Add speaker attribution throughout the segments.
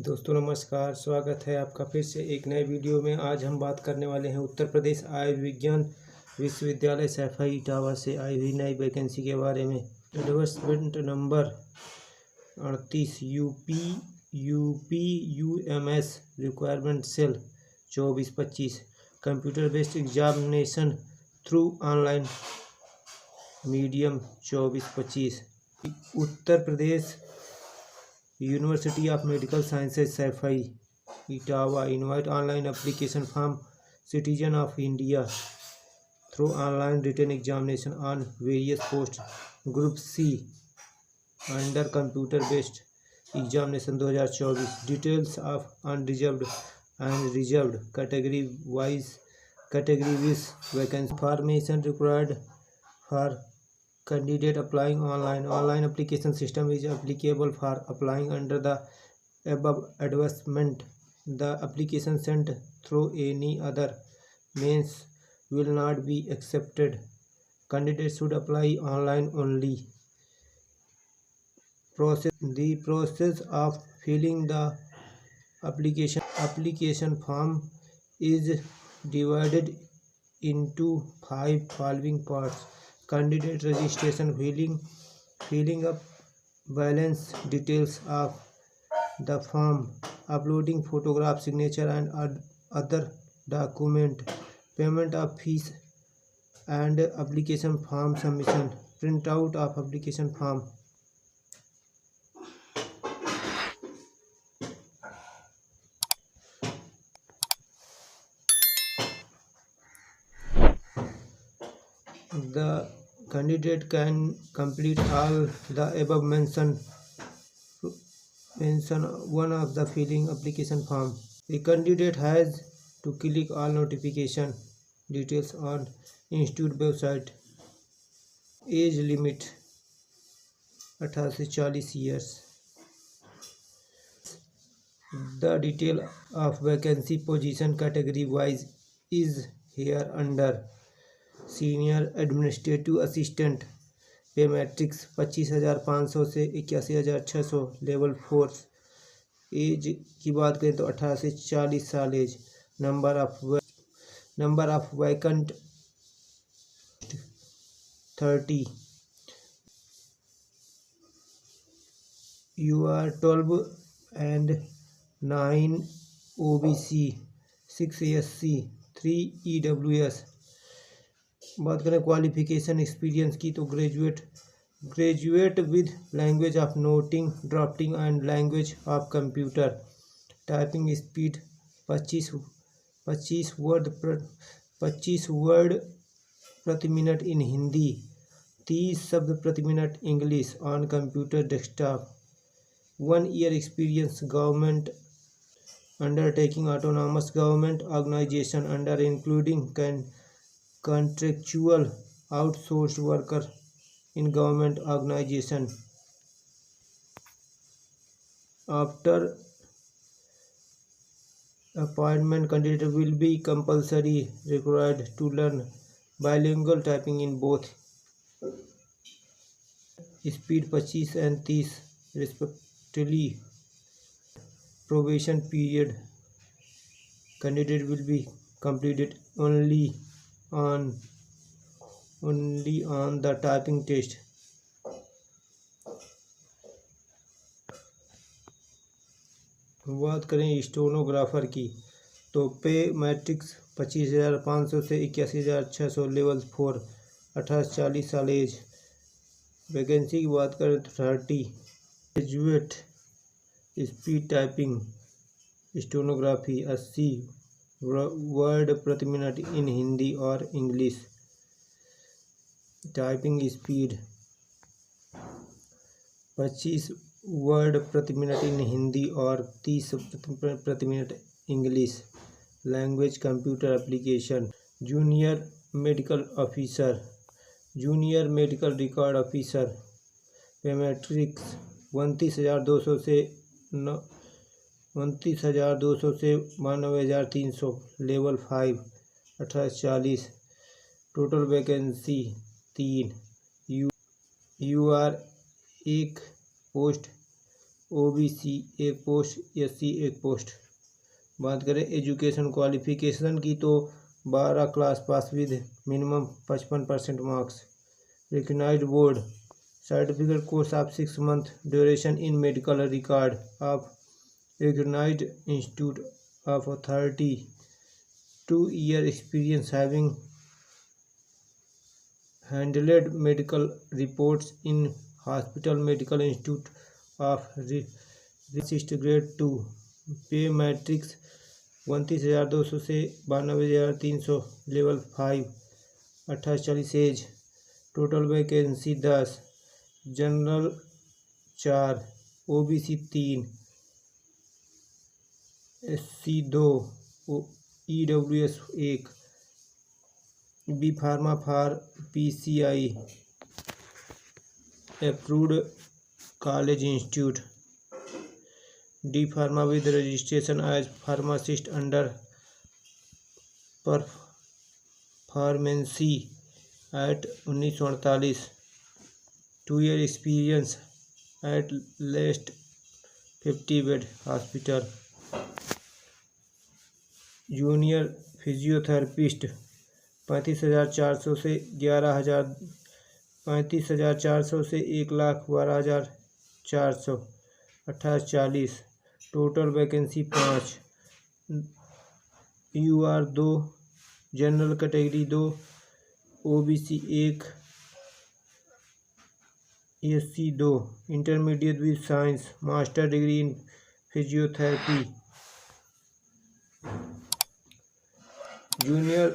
Speaker 1: दोस्तों नमस्कार, स्वागत है आपका फिर से एक नए वीडियो में। आज हम बात करने वाले हैं उत्तर प्रदेश आयुर्विज्ञान विश्वविद्यालय सैफई इटावा से आई हुई नई वैकेंसी के बारे में। Advertisement number 38 UPUMS requirement cell 24-25 computer based examination through online medium 24-25 Uttar Pradesh University of Medical Sciences Saifai Etawah invite online application from citizen of India through online written examination on various posts group C under computer based examination 2024 details of unreserved and reserved category wise vacancy information required for candidate applying online application system is applicable for applying under the above advertisement. The application sent through any other means will not be accepted. Candidates should apply online only. The process of filling the application form is divided into 5 following parts: candidate registration, filling up balance details of the form, uploading photograph, signature and other document, payment of fees and application form submission, printout of application form. The candidate can complete all the above mention one of the filling application form. The candidate has to click all notification details on institute website. Age limit 18 से 40 years. The detail of vacancy position category wise is here under. Senior administrative assistant पे matrix 25,500 से 81,600 level 4। As की बात करें तो 18 से 40 साल age. Number of vacant 30। UR 12 and 9 OBC 6 SC 3 EWS। बात करें क्वालिफिकेशन एक्सपीरियंस की तो graduate with language of noting drafting and language of computer. Typing speed 25 word प्रति मिनट इन हिंदी, 30 शब्द प्रति minute English on computer desktop. 1 year experience government undertaking autonomous government organisation under including contractual outsourced worker in government organization. After appointment, candidate will be compulsory required to learn bilingual typing in both speed 25 and 30 respectively. Probation period, candidate will be completed only on the typing test. बात करें stenographer की तो पे matrix 25,500 से 81,600 level 4, 18 से 40 साल as. Vacancy की बात करें तो 30। Graduate speed typing stenography 80 word प्रति मिनट इन हिंदी और इंग्लिश। टाइपिंग स्पीड 25 वर्ड प्रति मिनट इन हिंदी और 30 प्रति minute English. Language computer application. Junior medical officer, junior medical record officer पे मैट्रिक्स 29,200 से 92,300 लेवल 5, 18 से 40। Total vacancy 3। UR 1 post OBC एक post, SC एक पोस्ट। बात करें एजुकेशन क्वालिफिकेशन की तो 12 class pass with minimum 55% marks. Recognised board certificate course of 6 month duration in medical record of recognised institute of authority, 2 year experience having handled medical reports in hospital medical institute of registered grade 2। पे matrix 29,200 से 92,300 level 5, 28-40 age. Total vacancy 10, general 4, OBC 3, SC 2, EWS 1, B pharma for PCI approved college institute, D pharma with registration as pharmacist under pharmacy act 1948, 2 year experience at least 50 bed hospital. Junior physiotherapist 35,400 से 11,000, 35,400 से 1,12,400, 28-40। Total vacancy 5, UR 2, general category 2, OBC 1, SC 2, intermediate with science, master degree in physiotherapy. Junior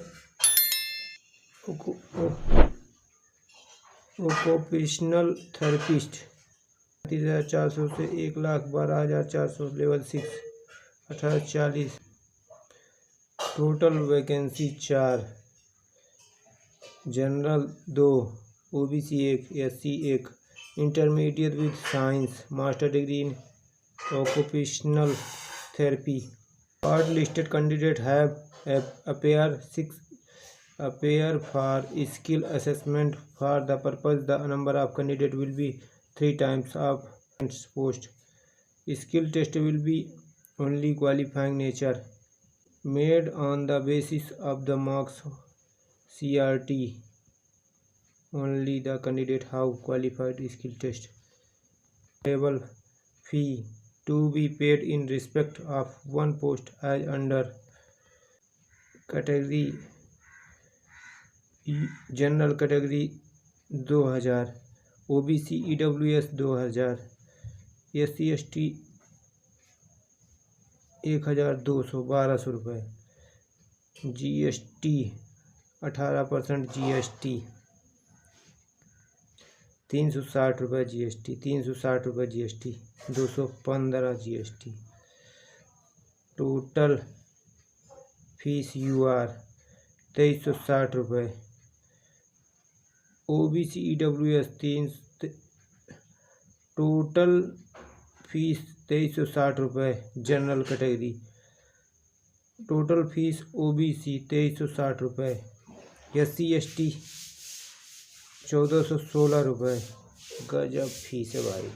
Speaker 1: ओक्यूपेशनल therapist 35,400 से 1,12,400 level 6, 28-40। Total vacancy 4, general 2, OBC 1, SC 1, intermediate with science, master degree in occupational therapy. Short listed candidates have appear for skill assessment. For the purpose, the number of candidates will be 3 times of post. Skill test will be only qualifying nature, made on the basis of the marks CRT. Only the candidate have qualified skill test. Table fee to be paid in respect of one post as under category general category 2,000, OBC EWS 2,000, SC ST 1,200 1200 रुपये, GST 18% GST 360 रुपये, GST 360 रुपये, GST 215 GST। Total fees UR 2360 रुपये, OBC EWS 3, total fees 2360 रुपये general category. Total fees OBC 2360 रुपये, SC ST 1416 रुपये। गजब fees है भाई।